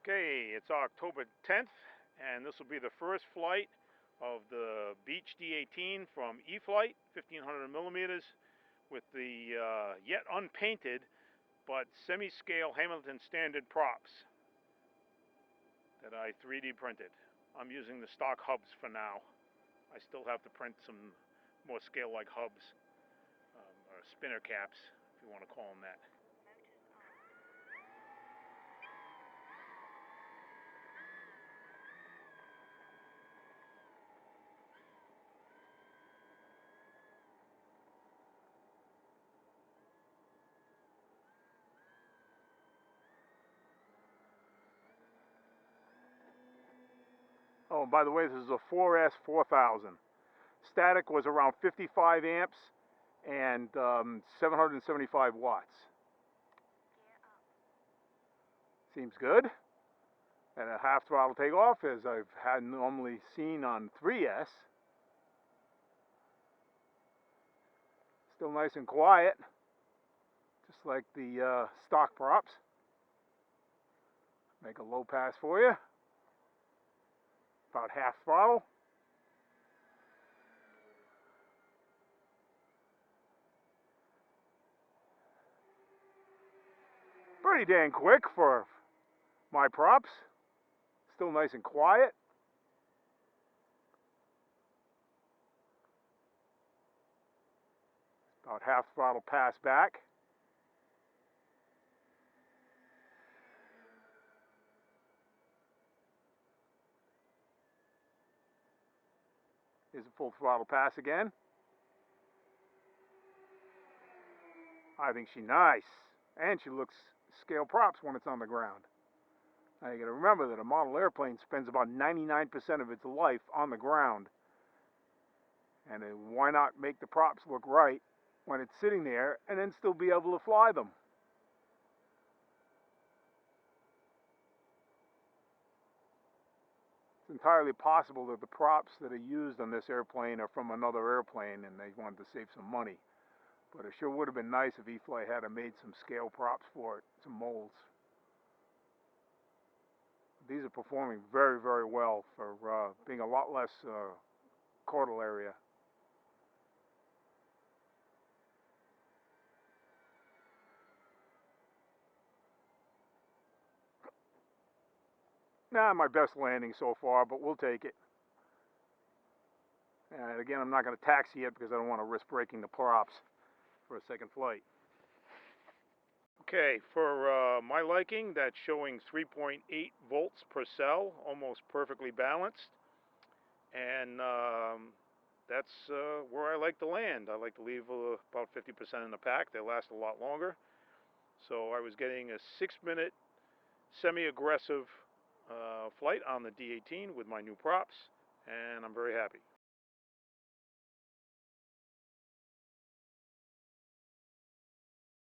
Okay, it's October 10th, and this will be the first flight of the Beech D18 from Eflite, 1500 millimeters, with the yet unpainted but semi-scale Hamilton standard props that I 3D printed. I'm using the stock hubs for now. I still have to print some more scale-like hubs, or spinner caps, if you want to call them that. Oh, by the way, this is a 4S 4000. Static was around 55 amps and 775 watts. Seems good. And a half throttle takeoff, as I've had normally seen on 3S. Still nice and quiet, just like the stock props. Make a low pass for you. About half throttle. Pretty dang quick for my props. Still nice and quiet. About half throttle pass back. Here's a full throttle pass again. I think she's nice. And she looks scale props when it's on the ground. Now you got to remember that a model airplane spends about 99% of its life on the ground. And why not make the props look right when it's sitting there and then still be able to fly them? It's entirely possible that the props that are used on this airplane are from another airplane and they wanted to save some money. But it sure would have been nice if Eflite had made some scale props for it, some molds. These are performing very, very well for being a lot less caudal area. Not my best landing so far, but we'll take it. And again, I'm not going to taxi it because I don't want to risk breaking the props for a second flight. Okay, for my liking, that's showing 3.8 volts per cell, almost perfectly balanced. And that's where I like to land. I like to leave about 50% in the pack. They last a lot longer. So I was getting a 6-minute semi-aggressive flight on the D18 with my new props, and I'm very happy.